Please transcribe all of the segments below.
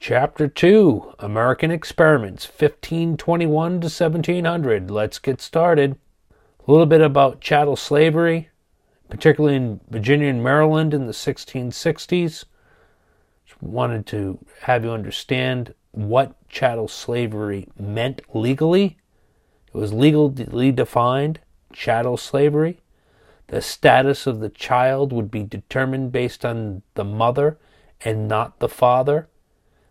Chapter 2, American Experiments, 1521 to 1700. Let's get started. A little bit about chattel slavery, particularly in Virginia and Maryland in the 1660s. Just wanted to have you understand what chattel slavery meant legally. It was legally defined, chattel slavery. The status of the child would be determined based on the mother and not the father.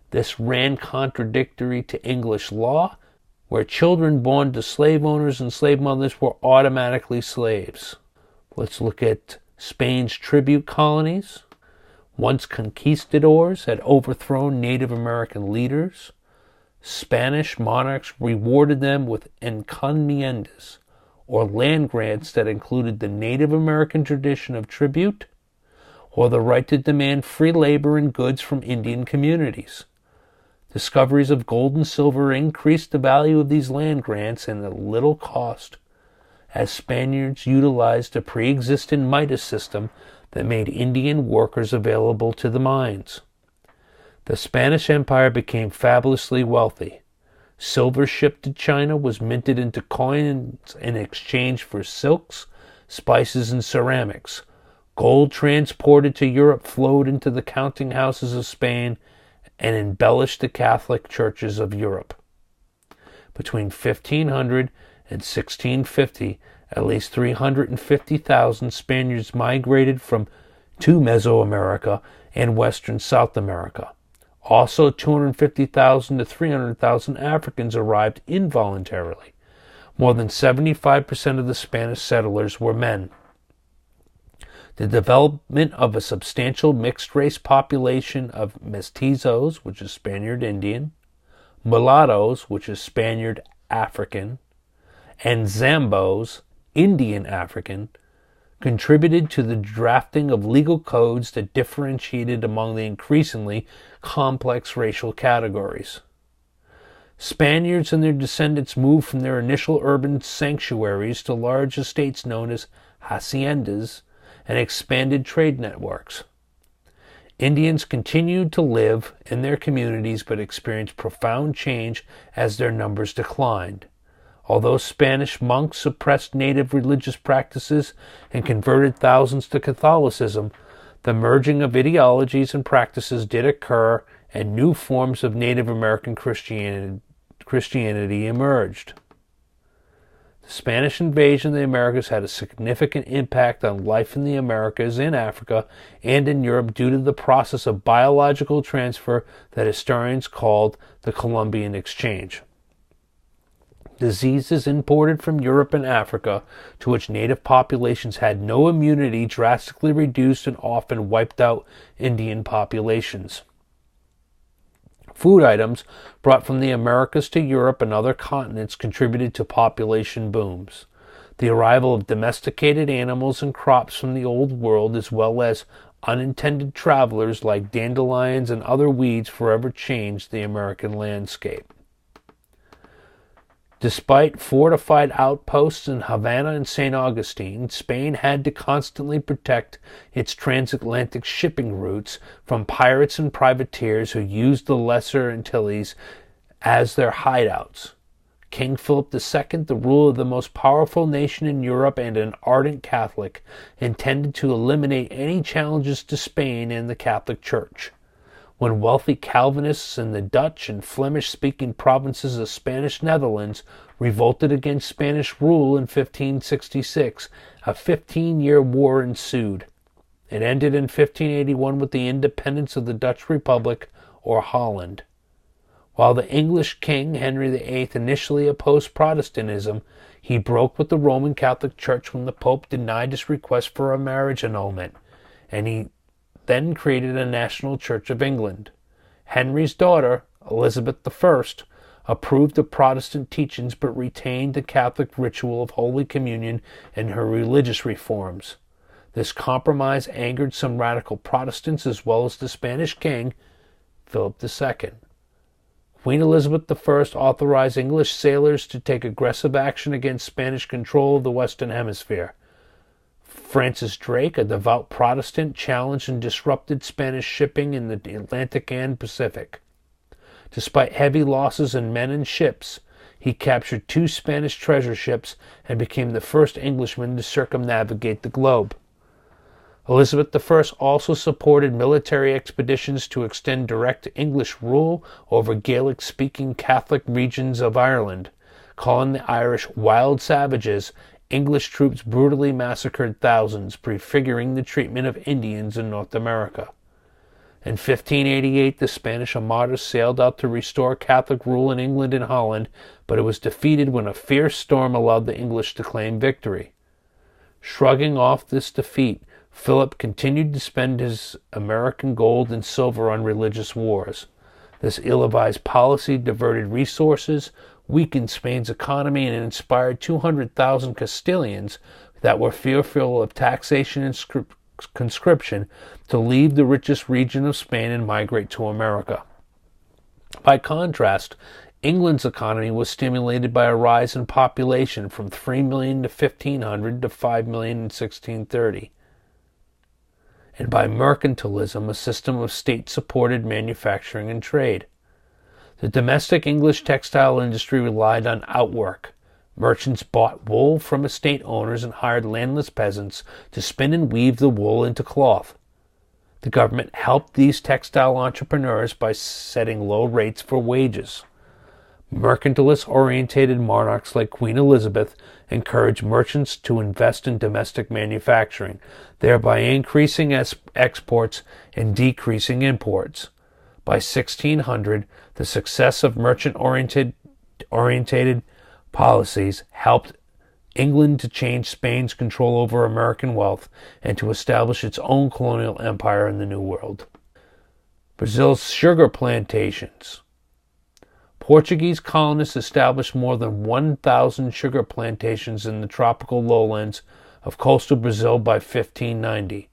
This ran contradictory to English law, where children born to slave owners and slave mothers were automatically slaves. Let's look at Spain's tribute colonies. Once conquistadors had overthrown Native American leaders, Spanish monarchs rewarded them with encomiendas, or land grants that included the Native American tradition of tribute, or the right to demand free labor and goods from Indian communities. Discoveries of gold and silver increased the value of these land grants and at little cost, as Spaniards utilized a pre-existing Midas system that made Indian workers available to the mines. The Spanish Empire became fabulously wealthy. Silver shipped to China was minted into coins in exchange for silks, spices, and ceramics. Gold transported to Europe flowed into the counting houses of Spain and embellished the Catholic churches of Europe. Between 1500 and 1650, at least 350,000 Spaniards migrated to Mesoamerica and western South America. Also, 250,000 to 300,000 Africans arrived involuntarily. More than 75% of the Spanish settlers were men. The development of a substantial mixed-race population of mestizos, which is Spaniard-Indian, mulattoes, which is Spaniard-African, and zambos, Indian-African, contributed to the drafting of legal codes that differentiated among the increasingly complex racial categories. Spaniards and their descendants moved from their initial urban sanctuaries to large estates known as haciendas, and expanded trade networks. Indians continued to live in their communities but experienced profound change as their numbers declined. Although Spanish monks suppressed native religious practices and converted thousands to Catholicism, the merging of ideologies and practices did occur, and new forms of Native American Christianity emerged. The Spanish invasion of the Americas had a significant impact on life in the Americas, in Africa, and in Europe due to the process of biological transfer that historians called the Columbian exchange. Diseases imported from Europe and Africa, to which native populations had no immunity, drastically reduced and often wiped out Indian populations. Food items brought from the Americas to Europe and other continents contributed to population booms. The arrival of domesticated animals and crops from the Old World, as well as unintended travelers like dandelions and other weeds, forever changed the American landscape. Despite fortified outposts in Havana and St. Augustine, Spain had to constantly protect its transatlantic shipping routes from pirates and privateers who used the Lesser Antilles as their hideouts. King Philip II, the ruler of the most powerful nation in Europe and an ardent Catholic, intended to eliminate any challenges to Spain and the Catholic Church. When wealthy Calvinists in the Dutch and Flemish-speaking provinces of Spanish Netherlands revolted against Spanish rule in 1566, a 15-year war ensued. It ended in 1581 with the independence of the Dutch Republic, or Holland. While the English king, Henry VIII, initially opposed Protestantism, he broke with the Roman Catholic Church when the Pope denied his request for a marriage annulment, and he then created a national Church of England. Henry's daughter, Elizabeth I, approved of Protestant teachings but retained the Catholic ritual of Holy Communion in her religious reforms. This compromise angered some radical Protestants as well as the Spanish king, Philip II. Queen Elizabeth I authorized English sailors to take aggressive action against Spanish control of the Western Hemisphere. Francis Drake, a devout Protestant, challenged and disrupted Spanish shipping in the Atlantic and Pacific. Despite heavy losses in men and ships, he captured 2 Spanish treasure ships and became the first Englishman to circumnavigate the globe. Elizabeth I also supported military expeditions to extend direct English rule over Gaelic-speaking Catholic regions of Ireland. Calling the Irish wild savages, English troops brutally massacred thousands, prefiguring the treatment of Indians in North America. In 1588, the Spanish Armada sailed out to restore Catholic rule in England and Holland, but it was defeated when a fierce storm allowed the English to claim victory. Shrugging off this defeat, Philip continued to spend his American gold and silver on religious wars. This ill-advised policy diverted resources, weakened Spain's economy, and inspired 200,000 Castilians that were fearful of taxation and conscription to leave the richest region of Spain and migrate to America. By contrast, England's economy was stimulated by a rise in population from 3 million to 1,500 to 5 million in 1630. And by mercantilism, a system of state-supported manufacturing and trade. The domestic English textile industry relied on outwork. Merchants bought wool from estate owners and hired landless peasants to spin and weave the wool into cloth. The government helped these textile entrepreneurs by setting low rates for wages. Mercantilist-oriented monarchs like Queen Elizabeth encouraged merchants to invest in domestic manufacturing, thereby increasing exports and decreasing imports. By 1600, the success of merchant-oriented policies helped England to change Spain's control over American wealth and to establish its own colonial empire in the New World. Brazil's sugar plantations. Portuguese colonists established more than 1,000 sugar plantations in the tropical lowlands of coastal Brazil by 1590.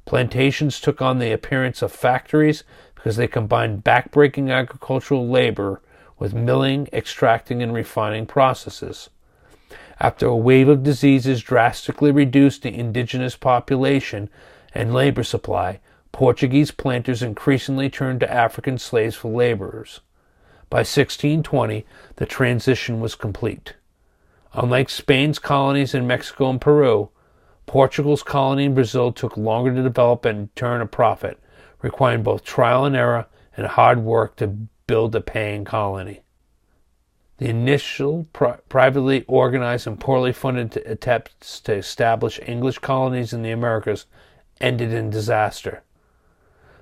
Plantations took on the appearance of factories because they combined backbreaking agricultural labor with milling, extracting, and refining processes. After a wave of diseases drastically reduced the indigenous population and labor supply, Portuguese planters increasingly turned to African slaves for laborers. By 1620, the transition was complete. Unlike Spain's colonies in Mexico and Peru, Portugal's colony in Brazil took longer to develop and turn a profit, requiring both trial and error and hard work to build a paying colony. The initial privately organized and poorly funded attempts to establish English colonies in the Americas ended in disaster.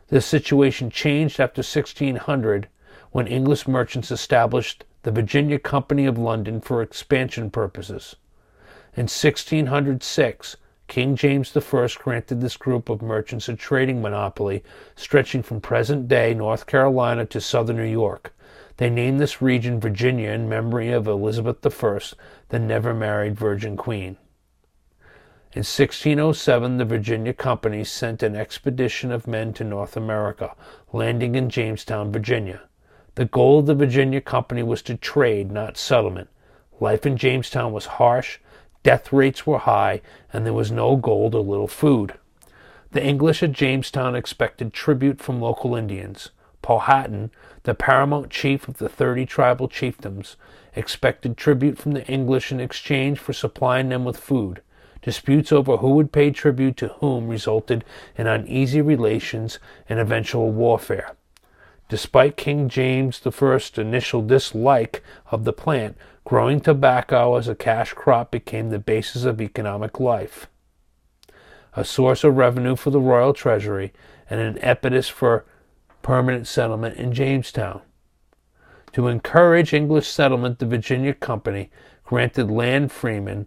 This situation changed after 1600, when English merchants established the Virginia Company of London for expansion purposes. In 1606, King James I granted this group of merchants a trading monopoly stretching from present-day North Carolina to southern New York. They named this region Virginia in memory of Elizabeth I, the never-married Virgin Queen. In 1607, the Virginia Company sent an expedition of men to North America, landing in Jamestown, Virginia. The goal of the Virginia Company was to trade, not settlement. Life in Jamestown was harsh, death rates were high, and there was no gold or little food. The English at Jamestown expected tribute from local Indians. Powhatan, the paramount chief of the 30 tribal chiefdoms, expected tribute from the English in exchange for supplying them with food. Disputes over who would pay tribute to whom resulted in uneasy relations and eventual warfare. Despite King James I's initial dislike of the plant, growing tobacco as a cash crop became the basis of economic life, a source of revenue for the royal treasury, and an impetus for permanent settlement in Jamestown. To encourage English settlement, the Virginia Company granted land freemen,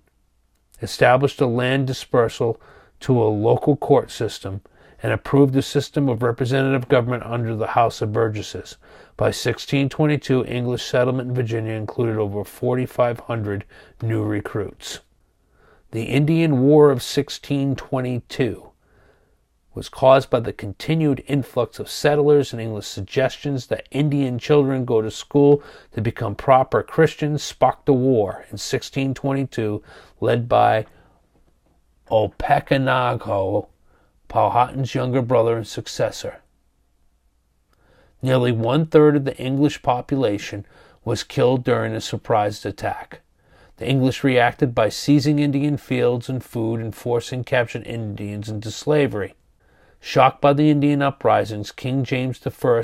established a land dispersal to a local court system, and approved a system of representative government under the House of Burgesses. By 1622, English settlement in Virginia included over 4,500 new recruits. The Indian War of 1622 was caused by the continued influx of settlers, and English suggestions that Indian children go to school to become proper Christians sparked a war in 1622 led by Opequenago, Powhatan's younger brother and successor. Nearly one-third of the English population was killed during a surprise attack. The English reacted by seizing Indian fields and food and forcing captured Indians into slavery. Shocked by the Indian uprisings, King James I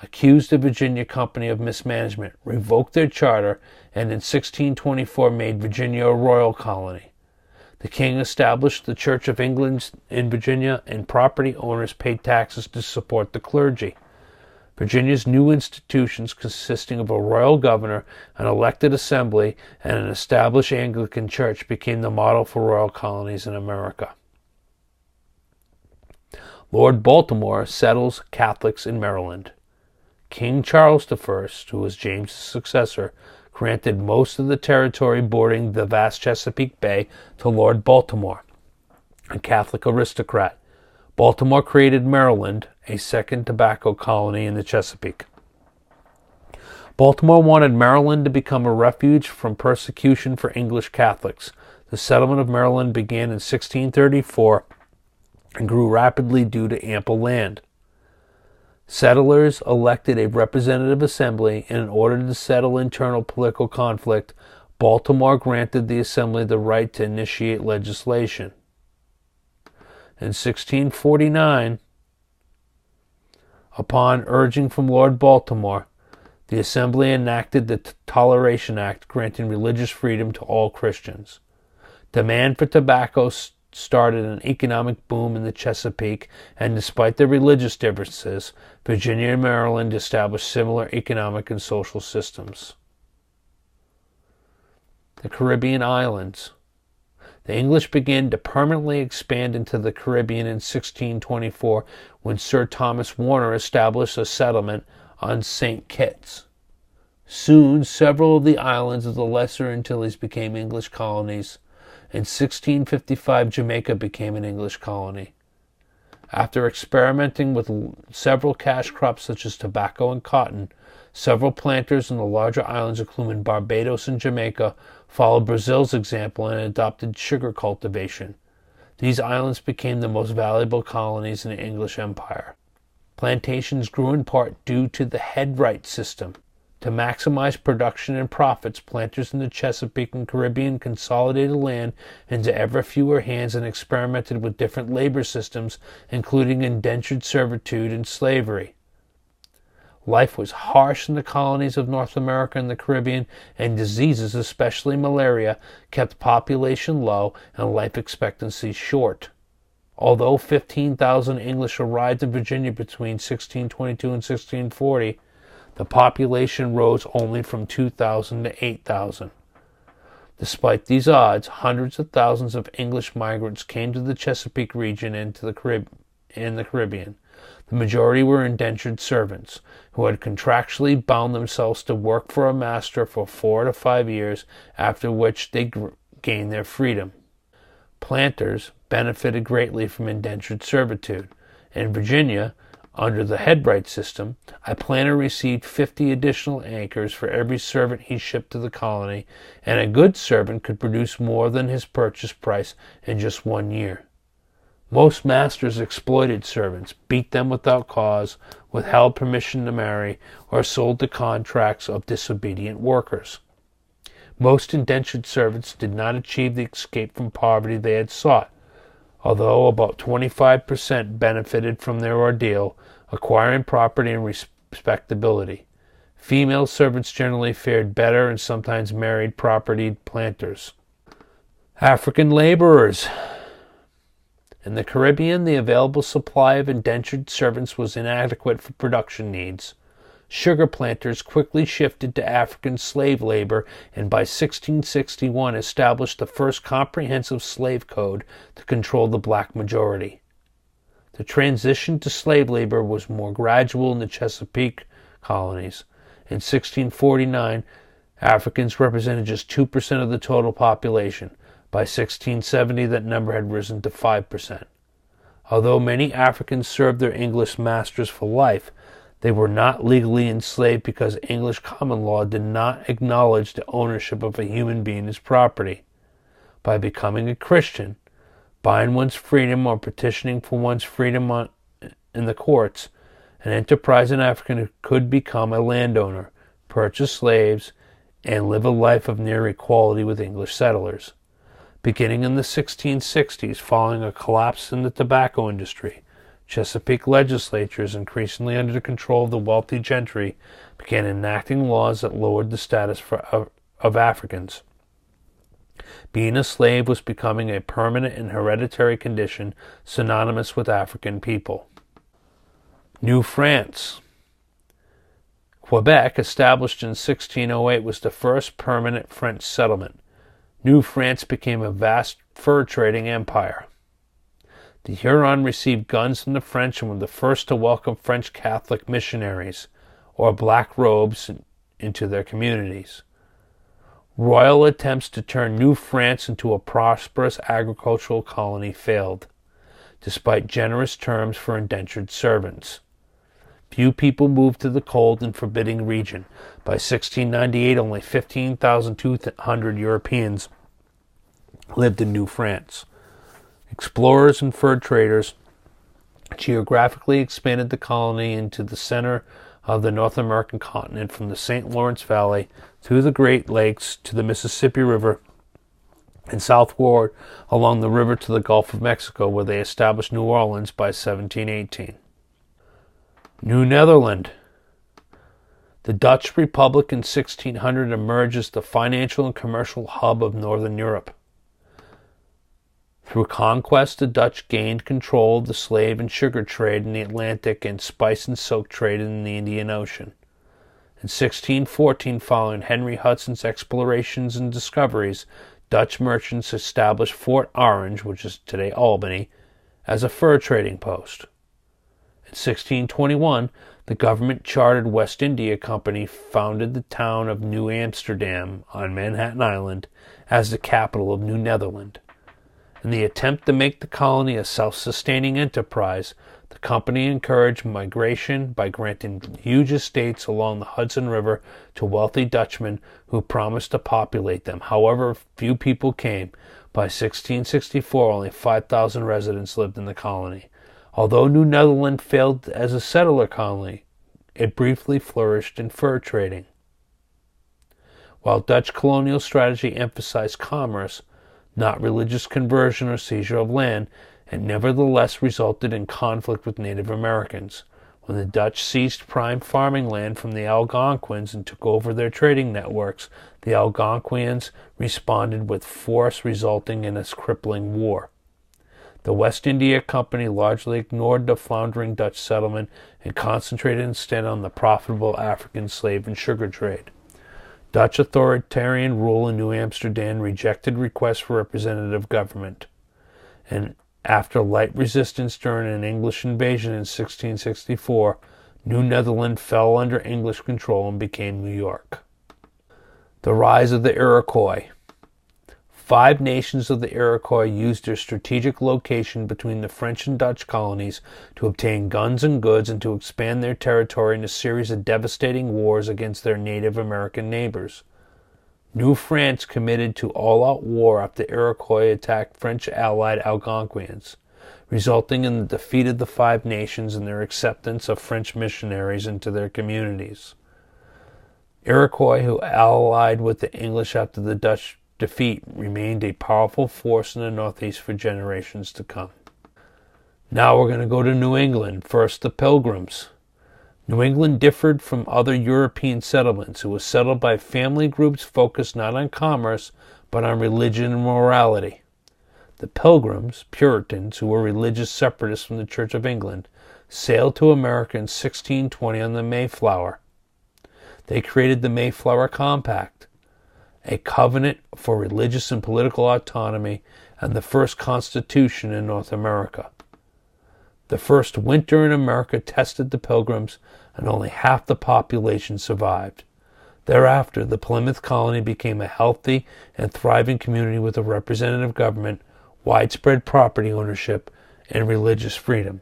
accused the Virginia Company of mismanagement, revoked their charter, and in 1624 made Virginia a royal colony. The king established the Church of England in Virginia, and property owners paid taxes to support the clergy. Virginia's new institutions, consisting of a royal governor, an elected assembly, and an established Anglican church, became the model for royal colonies in America. Lord Baltimore settles Catholics in Maryland. King Charles I, who was James's successor, granted most of the territory bordering the vast Chesapeake Bay to Lord Baltimore, a Catholic aristocrat. Baltimore created Maryland, a second tobacco colony in the Chesapeake. Baltimore wanted Maryland to become a refuge from persecution for English Catholics. The settlement of Maryland began in 1634 and grew rapidly due to ample land. Settlers elected a representative assembly, and in order to settle internal political conflict, Baltimore granted the assembly the right to initiate legislation. In 1649, upon urging from Lord Baltimore, the Assembly enacted the Toleration Act, granting religious freedom to all Christians. Demand for tobacco started an economic boom in the Chesapeake, and despite their religious differences, Virginia and Maryland established similar economic and social systems. The Caribbean Islands. The English began to permanently expand into the Caribbean in 1624 when Sir Thomas Warner established a settlement on St. Kitts. Soon, several of the islands of the Lesser Antilles became English colonies. In 1655, Jamaica became an English colony. After experimenting with several cash crops such as tobacco and cotton, several planters in the larger islands, including Barbados and Jamaica, followed Brazil's example and adopted sugar cultivation. These islands became the most valuable colonies in the English Empire. Plantations grew in part due to the headright system. To maximize production and profits, planters in the Chesapeake and Caribbean consolidated land into ever fewer hands and experimented with different labor systems, including indentured servitude and slavery. Life was harsh in the colonies of North America and the Caribbean, and diseases, especially malaria, kept population low and life expectancy short. Although 15,000 English arrived in Virginia between 1622 and 1640, the population rose only from 2,000 to 8,000. Despite these odds, hundreds of thousands of English migrants came to the Chesapeake region and to the Caribbean. The majority were indentured servants, who had contractually bound themselves to work for a master for 4 to 5 years, after which they gained their freedom. Planters benefited greatly from indentured servitude. In Virginia, under the headright system, a planter received 50 additional acres for every servant he shipped to the colony, and a good servant could produce more than his purchase price in just 1 year. Most masters exploited servants, beat them without cause, withheld permission to marry, or sold the contracts of disobedient workers. Most indentured servants did not achieve the escape from poverty they had sought, although about 25% benefited from their ordeal, acquiring property and respectability. Female servants generally fared better and sometimes married propertied planters. African laborers. In the Caribbean, the available supply of indentured servants was inadequate for production needs. Sugar planters quickly shifted to African slave labor, and by 1661 established the first comprehensive slave code to control the black majority. The transition to slave labor was more gradual in the Chesapeake colonies. In 1649, Africans represented just 2% of the total population. By 1670, that number had risen to 5%. Although many Africans served their English masters for life, they were not legally enslaved because English common law did not acknowledge the ownership of a human being as property. By becoming a Christian, buying one's freedom or petitioning for one's freedom in the courts, an enterprising African could become a landowner, purchase slaves, and live a life of near equality with English settlers. Beginning in the 1660s, following a collapse in the tobacco industry, Chesapeake legislatures, increasingly under the control of the wealthy gentry, began enacting laws that lowered the status of Africans. Being a slave was becoming a permanent and hereditary condition synonymous with African people. New France. Quebec, established in 1608, was the first permanent French settlement. New France became a vast fur-trading empire. The Huron received guns from the French and were the first to welcome French Catholic missionaries, or black robes, into their communities. Royal attempts to turn New France into a prosperous agricultural colony failed, despite generous terms for indentured servants. Few people moved to the cold and forbidding region. By 1698, only 15,200 Europeans lived in New France. Explorers and fur traders geographically expanded the colony into the center of the North American continent, from the St. Lawrence Valley through the Great Lakes to the Mississippi River, and southward along the river to the Gulf of Mexico, where they established New Orleans by 1718. New Netherland. The Dutch Republic in 1600 emerged as the financial and commercial hub of Northern Europe. Through conquest, the Dutch gained control of the slave and sugar trade in the Atlantic and spice and silk trade in the Indian Ocean. In 1614, following Henry Hudson's explorations and discoveries, Dutch merchants established Fort Orange, which is today Albany, as a fur trading post. In 1621, the government-chartered West India Company founded the town of New Amsterdam on Manhattan Island as the capital of New Netherland. In the attempt to make the colony a self-sustaining enterprise, the company encouraged migration by granting huge estates along the Hudson River to wealthy Dutchmen who promised to populate them. However, few people came. By 1664, only 5,000 residents lived in the colony. Although New Netherland failed as a settler colony, it briefly flourished in fur trading. While Dutch colonial strategy emphasized commerce, not religious conversion or seizure of land, it nevertheless resulted in conflict with Native Americans. When the Dutch seized prime farming land from the Algonquins and took over their trading networks, the Algonquians responded with force, resulting in a crippling war. The West India Company largely ignored the floundering Dutch settlement and concentrated instead on the profitable African slave and sugar trade. Dutch authoritarian rule in New Amsterdam rejected requests for representative government, and after light resistance during an English invasion in 1664, New Netherland fell under English control and became New York. The rise of the Iroquois. 5 nations of the Iroquois used their strategic location between the French and Dutch colonies to obtain guns and goods and to expand their territory in a series of devastating wars against their Native American neighbors. New France committed to all-out war after the Iroquois attacked French allied Algonquins, resulting in the defeat of the 5 nations and their acceptance of French missionaries into their communities. Iroquois, who allied with the English after the Dutch defeat, remained a powerful force in the Northeast for generations to come. Now we're going to go to New England. First, the Pilgrims. New England differed from other European settlements. It was settled by family groups focused not on commerce, but on religion and morality. The Pilgrims, Puritans, who were religious separatists from the Church of England, sailed to America in 1620 on the Mayflower. They created the Mayflower Compact, a covenant for religious and political autonomy, and the first constitution in North America. The first winter in America tested the Pilgrims, and only half the population survived. Thereafter, the Plymouth colony became a healthy and thriving community with a representative government, widespread property ownership, and religious freedom.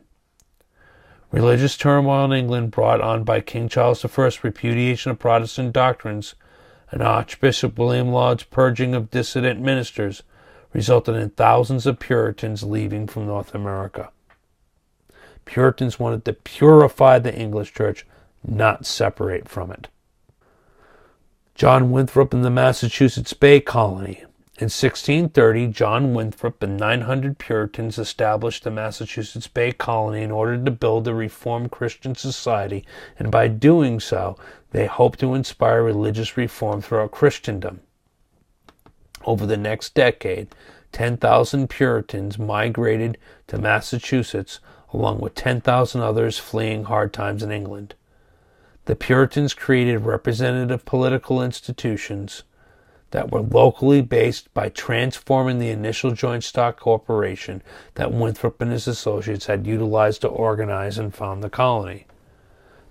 Religious turmoil in England, brought on by King Charles I's repudiation of Protestant doctrines and Archbishop William Laud's purging of dissident ministers, resulted in thousands of Puritans leaving from North America. Puritans wanted to purify the English church, not separate from it. John Winthrop in the Massachusetts Bay Colony. In 1630, John Winthrop and 900 Puritans established the Massachusetts Bay Colony in order to build a reformed Christian society, and by doing so, they hoped to inspire religious reform throughout Christendom. Over the next decade, 10,000 Puritans migrated to Massachusetts, along with 10,000 others fleeing hard times in England. The Puritans created representative political institutions that were locally based by transforming the initial joint stock corporation that Winthrop and his associates had utilized to organize and found the colony.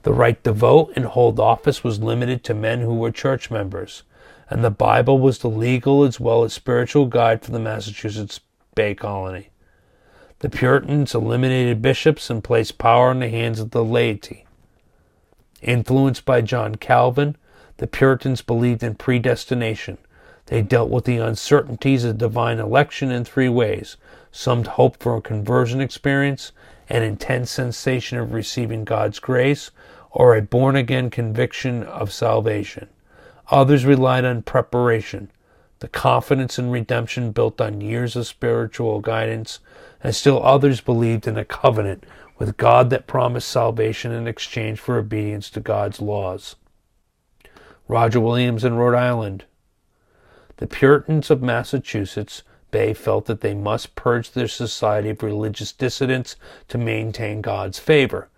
The right to vote and hold office was limited to men who were church members, and the Bible was the legal as well as spiritual guide for the Massachusetts Bay Colony. The Puritans eliminated bishops and placed power in the hands of the laity. Influenced by John Calvin, the Puritans believed in predestination. They dealt with the uncertainties of divine election in three ways: some hoped for a conversion experience, an intense sensation of receiving God's grace, or a born-again conviction of salvation. Others relied on preparation, the confidence in redemption built on years of spiritual guidance, and still others believed in a covenant with God that promised salvation in exchange for obedience to God's laws. Roger Williams in Rhode Island. The Puritans of Massachusetts Bay felt that they must purge their society of religious dissidents to maintain God's favor.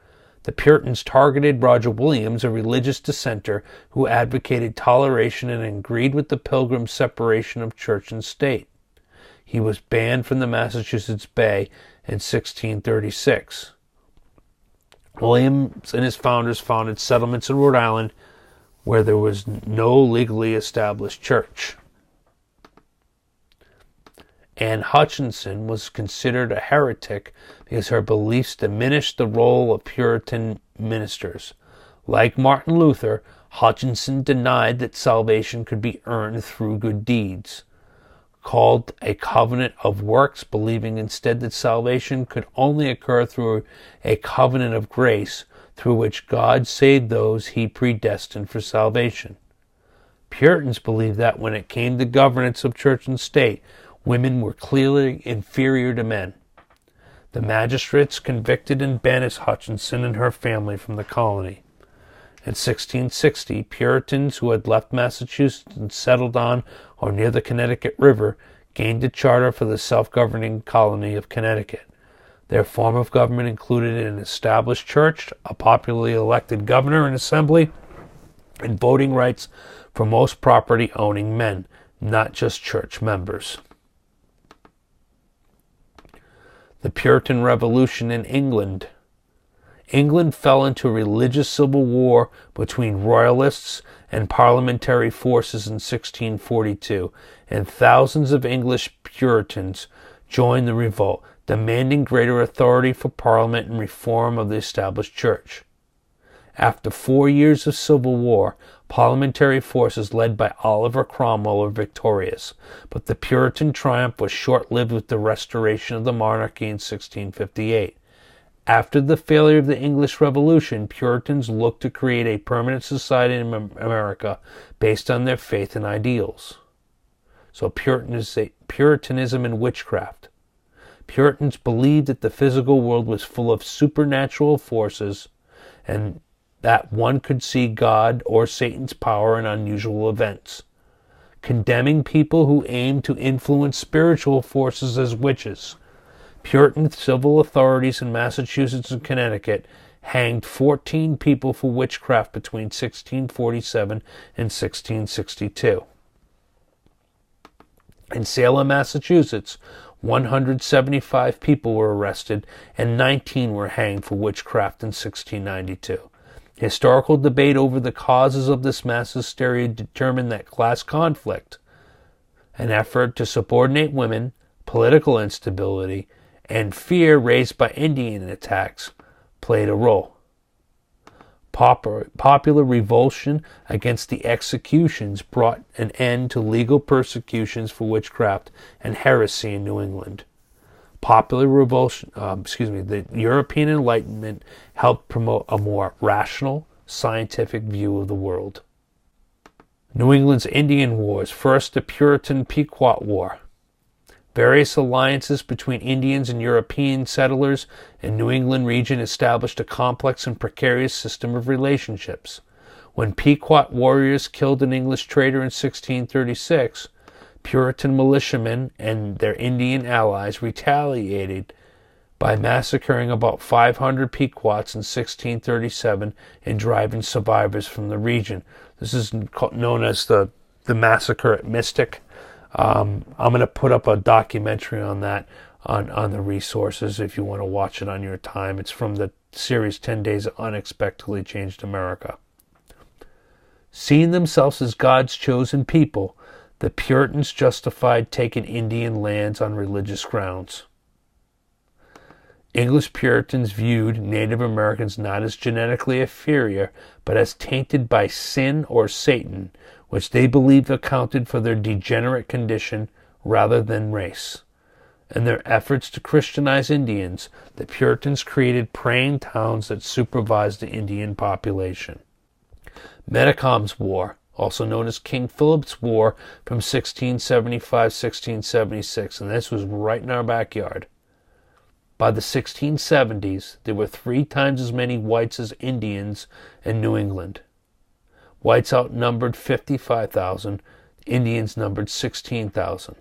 The Puritans targeted Roger Williams, a religious dissenter who advocated toleration and agreed with the Pilgrims' separation of church and state. He was banned from the Massachusetts Bay in 1636. Williams and his founders founded settlements in Rhode Island where there was no legally established church. Anne Hutchinson was considered a heretic because her beliefs diminished the role of Puritan ministers. Like Martin Luther, Hutchinson denied that salvation could be earned through good deeds, called a covenant of works, believing instead that salvation could only occur through a covenant of grace through which God saved those he predestined for salvation. Puritans believed that when it came to governance of church and state, women were clearly inferior to men. The magistrates convicted and banished Hutchinson and her family from the colony. In 1660, Puritans who had left Massachusetts and settled on or near the Connecticut River gained a charter for the self-governing colony of Connecticut. Their form of government included an established church, a popularly elected governor and assembly, and voting rights for most property-owning men, not just church members. The Puritan Revolution in England. England fell into a religious civil war between royalists and parliamentary forces in 1642, and thousands of English Puritans joined the revolt, demanding greater authority for Parliament and reform of the established church. After 4 years of civil war, parliamentary forces led by Oliver Cromwell were victorious, but the Puritan triumph was short-lived with the restoration of the monarchy in 1658. After the failure of the English Revolution, Puritans looked to create a permanent society in America based on their faith and ideals. So Puritanism and witchcraft. Puritans believed that the physical world was full of supernatural forces and that one could see God or Satan's power in unusual events, condemning people who aimed to influence spiritual forces as witches. Puritan civil authorities in Massachusetts and Connecticut hanged 14 people for witchcraft between 1647 and 1662. In Salem, Massachusetts, 175 people were arrested and 19 were hanged for witchcraft in 1692. Historical debate over the causes of this mass hysteria determined that class conflict, an effort to subordinate women, political instability, and fear raised by Indian attacks played a role. Popular revulsion against the executions brought an end to legal persecutions for witchcraft and heresy in New England. The European Enlightenment helped promote a more rational, scientific view of the world. New England's Indian Wars, first the Puritan Pequot War. Various alliances between Indians and European settlers in New England region established a complex and precarious system of relationships. When Pequot warriors killed an English trader in 1636, Puritan militiamen and their Indian allies retaliated by massacring about 500 Pequots in 1637 and driving survivors from the region. This is known as the Massacre at Mystic. I'm going to put up a documentary on that on the resources if you want to watch it on your time. It's from the series 10 Days That Unexpectedly Changed America. Seeing themselves as God's chosen people, the Puritans justified taking Indian lands on religious grounds. English Puritans viewed Native Americans not as genetically inferior, but as tainted by sin or Satan, which they believed accounted for their degenerate condition rather than race. In their efforts to Christianize Indians, the Puritans created praying towns that supervised the Indian population. Metacom's War, also known as King Philip's War from 1675-1676, and this was right in our backyard. By the 1670s, there were 3 times as many whites as Indians in New England. Whites outnumbered 55,000, Indians numbered 16,000.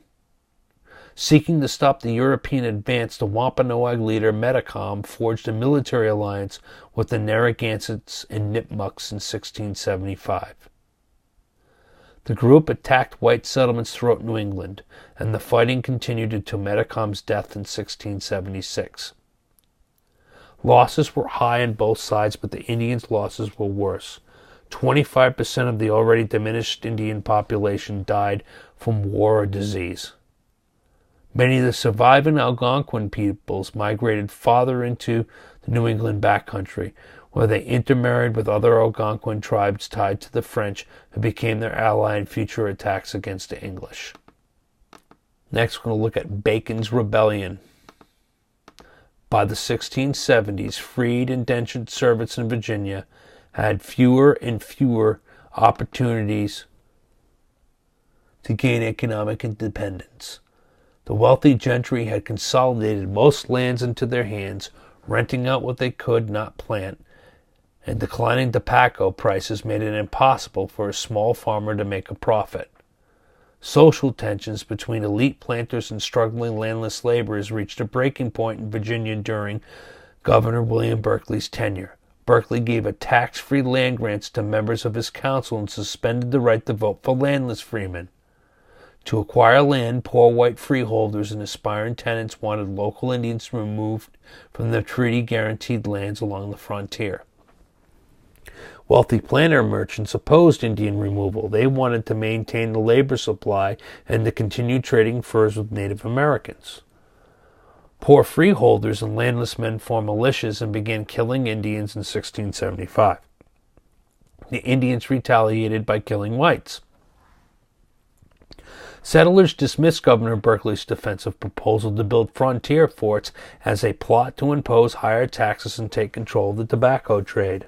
Seeking to stop the European advance, the Wampanoag leader Metacom forged a military alliance with the Narragansetts and Nipmucks in 1675. The group attacked white settlements throughout New England, and the fighting continued until Metacom's death in 1676. Losses were high on both sides, but the Indians' losses were worse. 25% of the already diminished Indian population died from war or disease. Many of the surviving Algonquin peoples migrated farther into the New England backcountry, where they intermarried with other Algonquin tribes tied to the French, who became their ally in future attacks against the English. Next, we're going to look at Bacon's Rebellion. By the 1670s, freed indentured servants in Virginia had fewer and fewer opportunities to gain economic independence. The wealthy gentry had consolidated most lands into their hands, renting out what they could not plant, and declining tobacco prices made it impossible for a small farmer to make a profit. Social tensions between elite planters and struggling landless laborers reached a breaking point in Virginia during Governor William Berkeley's tenure. Berkeley gave a tax-free land grants to members of his council and suspended the right to vote for landless freemen. To acquire land, poor white freeholders and aspiring tenants wanted local Indians removed from their treaty-guaranteed lands along the frontier. Wealthy planter merchants opposed Indian removal. They wanted to maintain the labor supply and to continue trading furs with Native Americans. Poor freeholders and landless men formed militias and began killing Indians in 1675. The Indians retaliated by killing whites. Settlers dismissed Governor Berkeley's defensive proposal to build frontier forts as a plot to impose higher taxes and take control of the tobacco trade.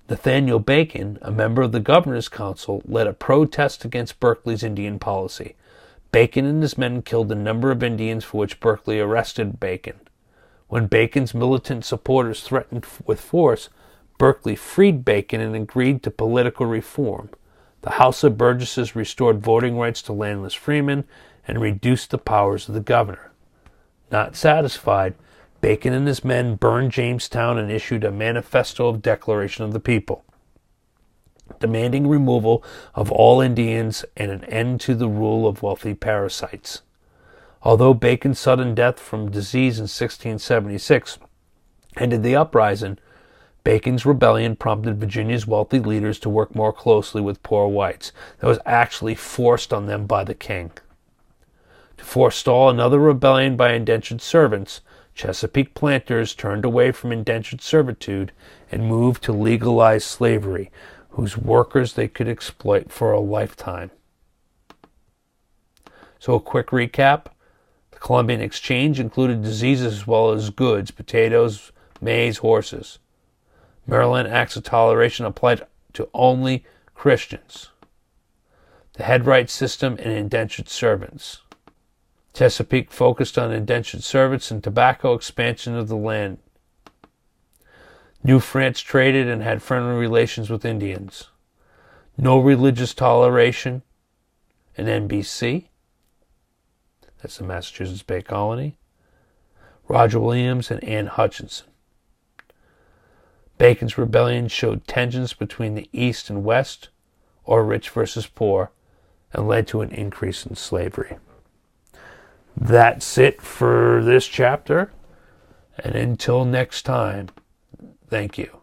Nathaniel Bacon, a member of the Governor's Council, led a protest against Berkeley's Indian policy. Bacon and his men killed a number of Indians, for which Berkeley arrested Bacon. When Bacon's militant supporters threatened with force, Berkeley freed Bacon and agreed to political reform. The House of Burgesses restored voting rights to landless freemen and reduced the powers of the governor. Not satisfied, Bacon and his men burned Jamestown and issued a manifesto of declaration of the people, demanding removal of all Indians and an end to the rule of wealthy parasites. Although Bacon's sudden death from disease in 1676 ended the uprising, Bacon's rebellion prompted Virginia's wealthy leaders to work more closely with poor whites. That was actually forced on them by the king. To forestall another rebellion by indentured servants, Chesapeake planters turned away from indentured servitude and moved to legalized slavery, whose workers they could exploit for a lifetime. So a quick recap. The Columbian exchange included diseases as well as goods, potatoes, maize, horses. Maryland Acts of Toleration applied to only Christians. The headright system and indentured servants. Chesapeake focused on indentured servants and tobacco expansion of the land. New France traded and had friendly relations with Indians. No religious toleration in NBC. That's the Massachusetts Bay Colony. Roger Williams and Anne Hutchinson. Bacon's rebellion showed tensions between the East and West, or rich versus poor, and led to an increase in slavery. That's it for this chapter, and until next time, thank you.